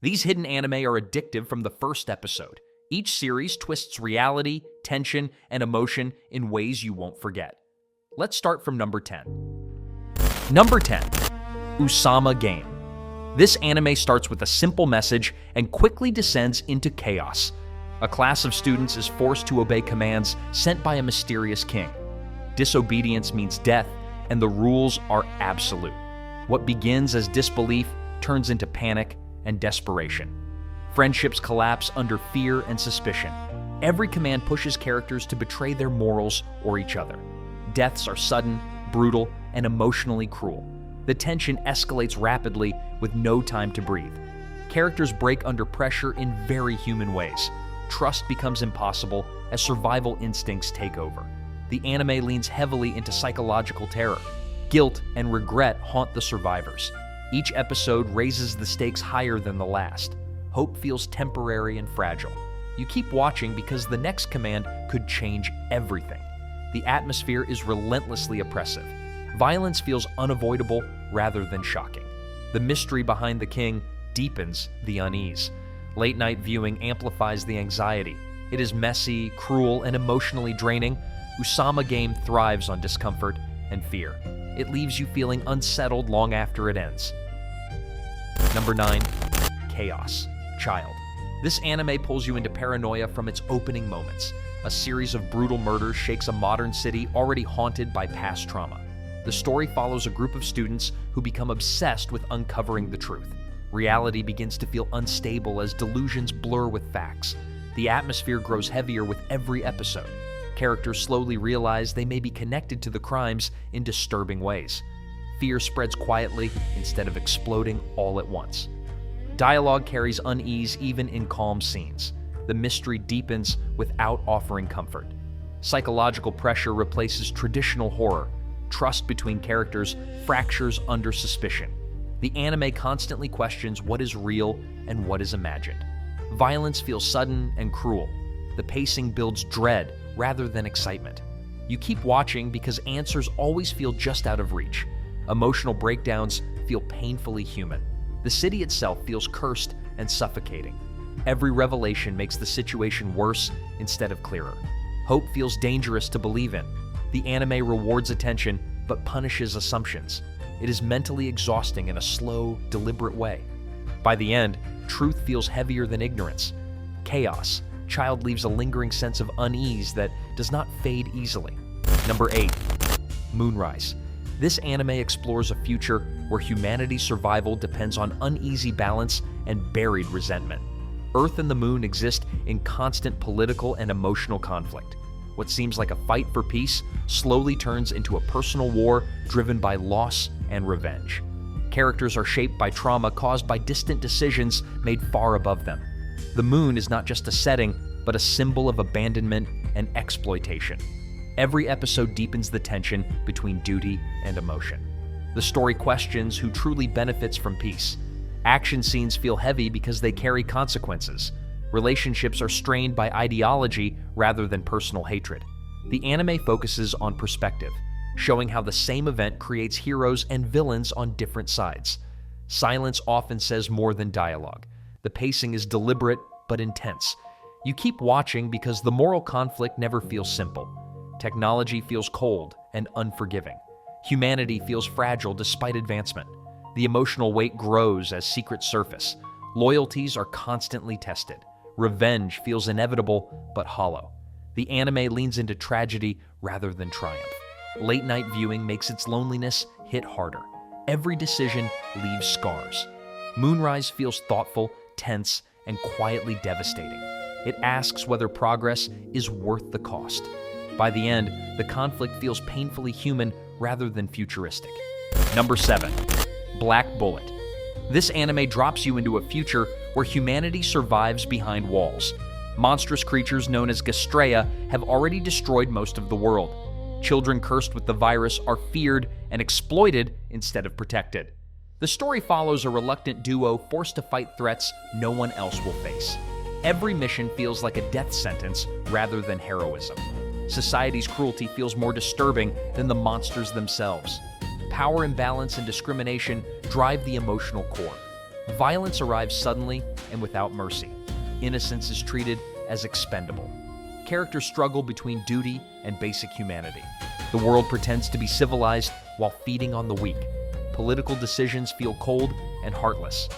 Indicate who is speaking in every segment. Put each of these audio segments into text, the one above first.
Speaker 1: These hidden anime are addictive from the first episode. Each series twists reality, tension, and emotion in ways you won't forget. Let's start from number 10. Number 10. Usama Game. This anime starts with a simple message and quickly descends into chaos. A class of students is forced to obey commands sent by a mysterious king. Disobedience means death, and the rules are absolute. What begins as disbelief turns into panic and desperation. Friendships collapse under fear and suspicion. Every command pushes characters to betray their morals or each other. Deaths are sudden, brutal, and emotionally cruel. The tension escalates rapidly with no time to breathe. Characters break under pressure in very human ways. Trust becomes impossible as survival instincts take over. The anime leans heavily into psychological terror. Guilt and regret haunt the survivors. Each episode raises the stakes higher than the last. Hope feels temporary and fragile. You keep watching because the next command could change everything. The atmosphere is relentlessly oppressive. Violence feels unavoidable rather than shocking. The mystery behind the king deepens the unease. Late-night viewing amplifies the anxiety. It is messy, cruel, and emotionally draining. Usama Game thrives on discomfort and fear. It leaves you feeling unsettled long after it ends. Number 9. Chaos. Child. This anime pulls you into paranoia from its opening moments. A series of brutal murders shakes a modern city already haunted by past trauma. The story follows a group of students who become obsessed with uncovering the truth. Reality begins to feel unstable as delusions blur with facts. The atmosphere grows heavier with every episode. Characters slowly realize they may be connected to the crimes in disturbing ways. Fear spreads quietly instead of exploding all at once. Dialogue carries unease even in calm scenes. The mystery deepens without offering comfort. Psychological pressure replaces traditional horror. Trust between characters fractures under suspicion. The anime constantly questions what is real and what is imagined. Violence feels sudden and cruel. The pacing builds dread rather than excitement. You keep watching because answers always feel just out of reach. Emotional breakdowns feel painfully human. The city itself feels cursed and suffocating. Every revelation makes the situation worse instead of clearer. Hope feels dangerous to believe in. The anime rewards attention but punishes assumptions. It is mentally exhausting in a slow, deliberate way. By the end, truth feels heavier than ignorance. Chaos. Child leaves a lingering sense of unease that does not fade easily. Number 8. Moonrise. This anime explores a future where humanity's survival depends on uneasy balance and buried resentment. Earth and the moon exist in constant political and emotional conflict. What seems like a fight for peace slowly turns into a personal war driven by loss and revenge. Characters are shaped by trauma caused by distant decisions made far above them. The moon is not just a setting, but a symbol of abandonment and exploitation. Every episode deepens the tension between duty and emotion. The story questions who truly benefits from peace. Action scenes feel heavy because they carry consequences. Relationships are strained by ideology rather than personal hatred. The anime focuses on perspective, showing how the same event creates heroes and villains on different sides. Silence often says more than dialogue. The pacing is deliberate but intense. You keep watching because the moral conflict never feels simple. Technology feels cold and unforgiving. Humanity feels fragile despite advancement. The emotional weight grows as secrets surface. Loyalties are constantly tested. Revenge feels inevitable but hollow. The anime leans into tragedy rather than triumph. Late-night viewing makes its loneliness hit harder. Every decision leaves scars. Moonrise feels thoughtful, tense, and quietly devastating. It asks whether progress is worth the cost. By the end, the conflict feels painfully human rather than futuristic. Number 7. Black Bullet. This anime drops you into a future where humanity survives behind walls. Monstrous creatures known as Gastrea have already destroyed most of the world. Children cursed with the virus are feared and exploited instead of protected. The story follows a reluctant duo forced to fight threats no one else will face. Every mission feels like a death sentence rather than heroism. Society's cruelty feels more disturbing than the monsters themselves. Power imbalance and discrimination drive the emotional core. Violence arrives suddenly and without mercy. Innocence is treated as expendable. Characters struggle between duty and basic humanity. The world pretends to be civilized while feeding on the weak. Political decisions feel cold and heartless.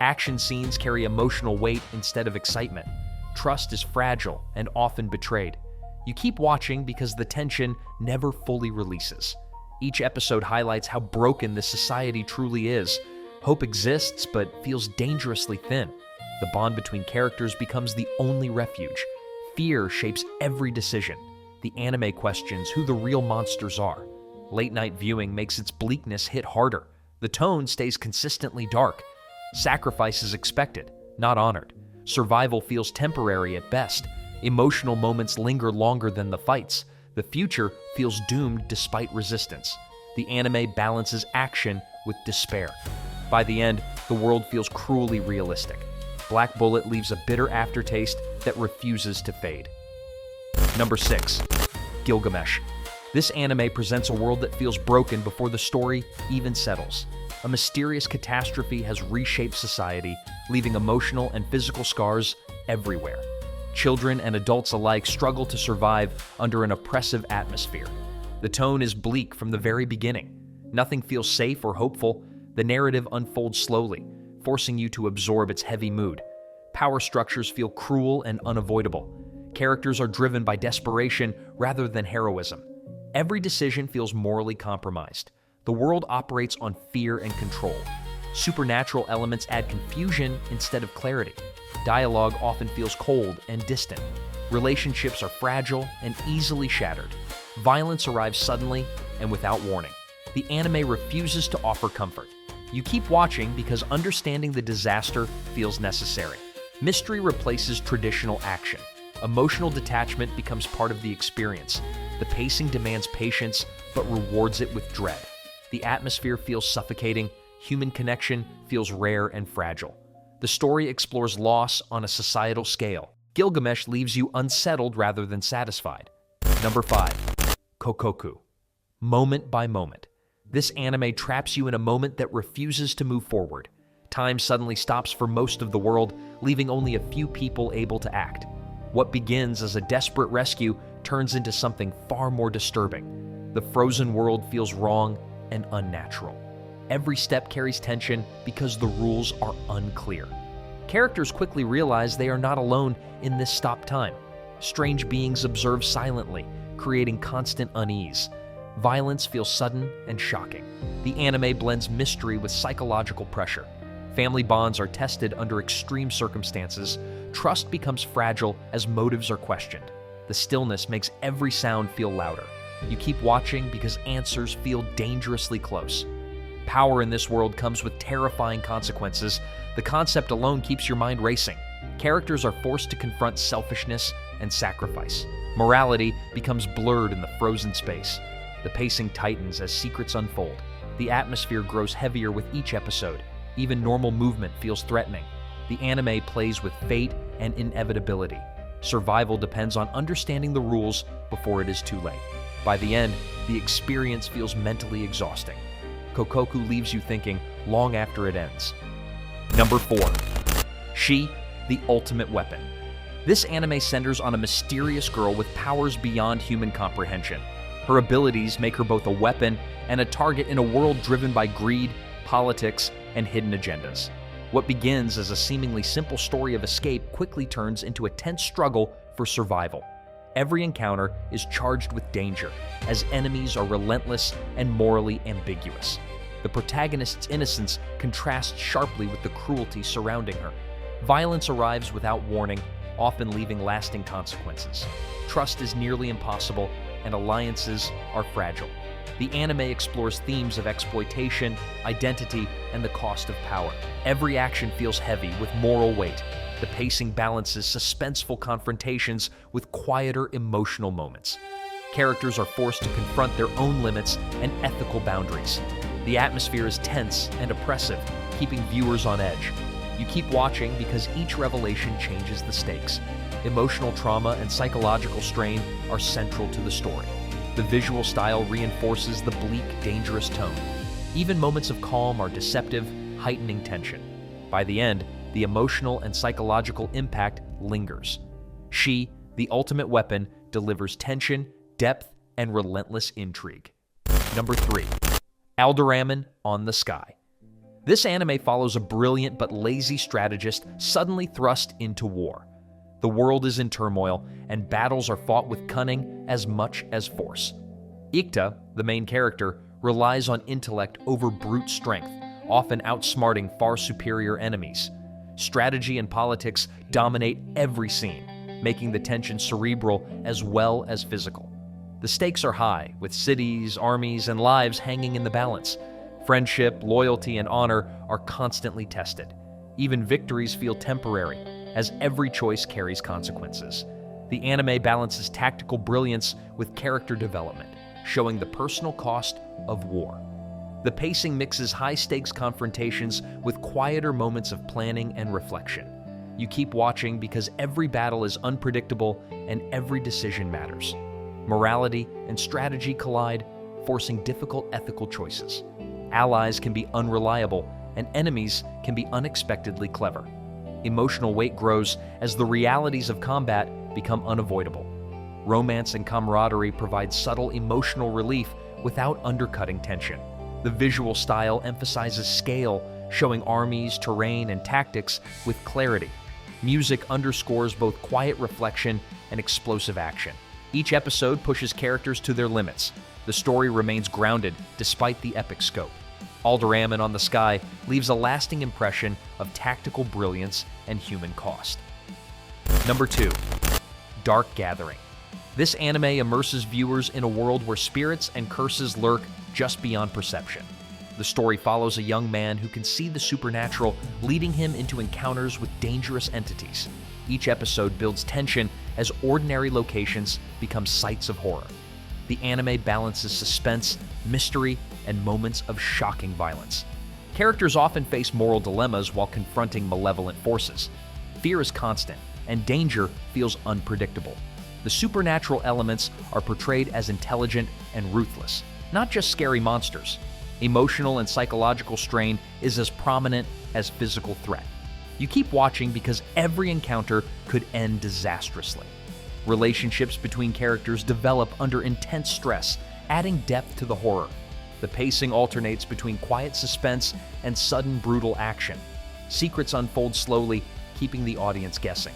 Speaker 1: Action scenes carry emotional weight instead of excitement. Trust is fragile and often betrayed. You keep watching because the tension never fully releases. Each episode highlights how broken this society truly is. Hope exists, but feels dangerously thin. The bond between characters becomes the only refuge. Fear shapes every decision. The anime questions who the real monsters are. Late-night viewing makes its bleakness hit harder. The tone stays consistently dark. Sacrifice is expected, not honored. Survival feels temporary at best. Emotional moments linger longer than the fights. The future feels doomed despite resistance. The anime balances action with despair. By the end, the world feels cruelly realistic. Black Bullet leaves a bitter aftertaste that refuses to fade. Number 6. Gilgamesh. This anime presents a world that feels broken before the story even settles. A mysterious catastrophe has reshaped society, leaving emotional and physical scars everywhere. Children and adults alike struggle to survive under an oppressive atmosphere. The tone is bleak from the very beginning. Nothing feels safe or hopeful. The narrative unfolds slowly, forcing you to absorb its heavy mood. Power structures feel cruel and unavoidable. Characters are driven by desperation rather than heroism. Every decision feels morally compromised. The world operates on fear and control. Supernatural elements add confusion instead of clarity. Dialogue often feels cold and distant. Relationships are fragile and easily shattered. Violence arrives suddenly and without warning. The anime refuses to offer comfort. You keep watching because understanding the disaster feels necessary. Mystery replaces traditional action. Emotional detachment becomes part of the experience. The pacing demands patience, but rewards it with dread. The atmosphere feels suffocating. Human connection feels rare and fragile. The story explores loss on a societal scale. Gilgamesh leaves you unsettled rather than satisfied. Number 5. Kokoku. Moment by moment. This anime traps you in a moment that refuses to move forward. Time suddenly stops for most of the world, leaving only a few people able to act. What begins as a desperate rescue turns into something far more disturbing. The frozen world feels wrong and unnatural. Every step carries tension because the rules are unclear. Characters quickly realize they are not alone in this stop time. Strange beings observe silently, creating constant unease. Violence feels sudden and shocking. The anime blends mystery with psychological pressure. Family bonds are tested under extreme circumstances. Trust becomes fragile as motives are questioned. The stillness makes every sound feel louder. You keep watching because answers feel dangerously close. Power in this world comes with terrifying consequences. The concept alone keeps your mind racing. Characters are forced to confront selfishness and sacrifice. Morality becomes blurred in the frozen space. The pacing tightens as secrets unfold. The atmosphere grows heavier with each episode. Even normal movement feels threatening. The anime plays with fate and inevitability. Survival depends on understanding the rules before it is too late. By the end, the experience feels mentally exhausting. Kokoku leaves you thinking long after it ends. Number 4. She, the Ultimate Weapon. This anime centers on a mysterious girl with powers beyond human comprehension. Her abilities make her both a weapon and a target in a world driven by greed, politics, and hidden agendas. What begins as a seemingly simple story of escape quickly turns into a tense struggle for survival. Every encounter is charged with danger, as enemies are relentless and morally ambiguous. The protagonist's innocence contrasts sharply with the cruelty surrounding her. Violence arrives without warning, often leaving lasting consequences. Trust is nearly impossible, and alliances are fragile. The anime explores themes of exploitation, identity, and the cost of power. Every action feels heavy with moral weight. The pacing balances suspenseful confrontations with quieter emotional moments. Characters are forced to confront their own limits and ethical boundaries. The atmosphere is tense and oppressive, keeping viewers on edge. You keep watching because each revelation changes the stakes. Emotional trauma and psychological strain are central to the story. The visual style reinforces the bleak, dangerous tone. Even moments of calm are deceptive, heightening tension. By the end, the emotional and psychological impact lingers. She, the ultimate weapon, delivers tension, depth, and relentless intrigue. Number 3. Alderamin on the Sky. This anime follows a brilliant but lazy strategist suddenly thrust into war. The world is in turmoil, and battles are fought with cunning as much as force. Ikta, the main character, relies on intellect over brute strength, often outsmarting far superior enemies. Strategy and politics dominate every scene, making the tension cerebral as well as physical. The stakes are high, with cities, armies, and lives hanging in the balance. Friendship, loyalty, and honor are constantly tested. Even victories feel temporary, as every choice carries consequences. The anime balances tactical brilliance with character development, showing the personal cost of war. The pacing mixes high-stakes confrontations with quieter moments of planning and reflection. You keep watching because every battle is unpredictable and every decision matters. Morality and strategy collide, forcing difficult ethical choices. Allies can be unreliable, and enemies can be unexpectedly clever. Emotional weight grows as the realities of combat become unavoidable. Romance and camaraderie provide subtle emotional relief without undercutting tension. The visual style emphasizes scale, showing armies, terrain, and tactics with clarity. Music underscores both quiet reflection and explosive action. Each episode pushes characters to their limits. The story remains grounded despite the epic scope. Alderamin on the Sky leaves a lasting impression of tactical brilliance and human cost. Number 2. Dark Gathering. This anime immerses viewers in a world where spirits and curses lurk just beyond perception. The story follows a young man who can see the supernatural, leading him into encounters with dangerous entities. Each episode builds tension as ordinary locations become sites of horror. The anime balances suspense, mystery, and moments of shocking violence. Characters often face moral dilemmas while confronting malevolent forces. Fear is constant, and danger feels unpredictable. The supernatural elements are portrayed as intelligent and ruthless, not just scary monsters. Emotional and psychological strain is as prominent as physical threat. You keep watching because every encounter could end disastrously. Relationships between characters develop under intense stress, adding depth to the horror. The pacing alternates between quiet suspense and sudden brutal action. Secrets unfold slowly, keeping the audience guessing.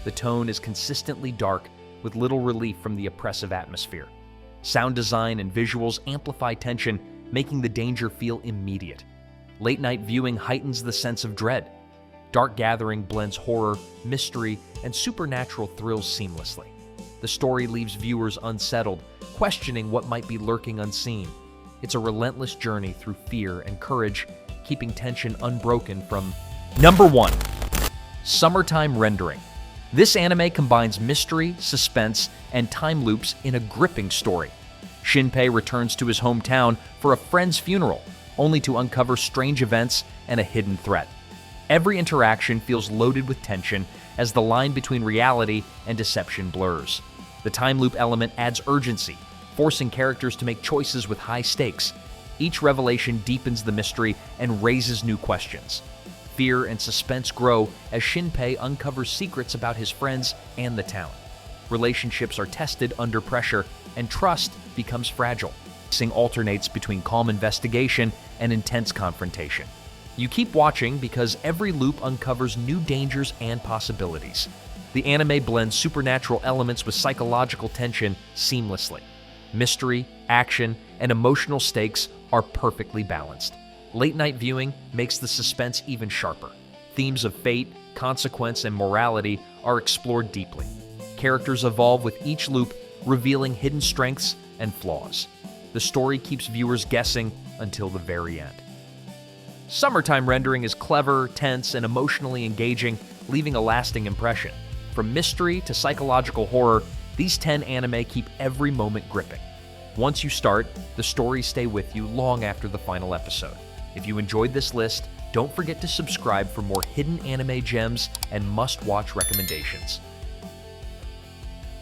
Speaker 1: The tone is consistently dark, with little relief from the oppressive atmosphere. Sound design and visuals amplify tension, making the danger feel immediate. Late-night viewing heightens the sense of dread. Dark Gathering blends horror, mystery, and supernatural thrills seamlessly. The story leaves viewers unsettled, questioning what might be lurking unseen. It's a relentless journey through fear and courage, keeping tension unbroken from... Number 1. Summertime Rendering. This anime combines mystery, suspense, and time loops in a gripping story. Shinpei returns to his hometown for a friend's funeral, only to uncover strange events and a hidden threat. Every interaction feels loaded with tension as the line between reality and deception blurs. The time loop element adds urgency, forcing characters to make choices with high stakes. Each revelation deepens the mystery and raises new questions. Fear and suspense grow as Shinpei uncovers secrets about his friends and the town. Relationships are tested under pressure, and trust becomes fragile. Pacing alternates between calm investigation and intense confrontation. You keep watching because every loop uncovers new dangers and possibilities. The anime blends supernatural elements with psychological tension seamlessly. Mystery, action, and emotional stakes are perfectly balanced. Late-night viewing makes the suspense even sharper. Themes of fate, consequence, and morality are explored deeply. Characters evolve with each loop, revealing hidden strengths and flaws. The story keeps viewers guessing until the very end. Summertime Rendering is clever, tense, and emotionally engaging, leaving a lasting impression. From mystery to psychological horror, these 10 anime keep every moment gripping. Once you start, the stories stay with you long after the final episode. If you enjoyed this list, don't forget to subscribe for more hidden anime gems and must-watch recommendations.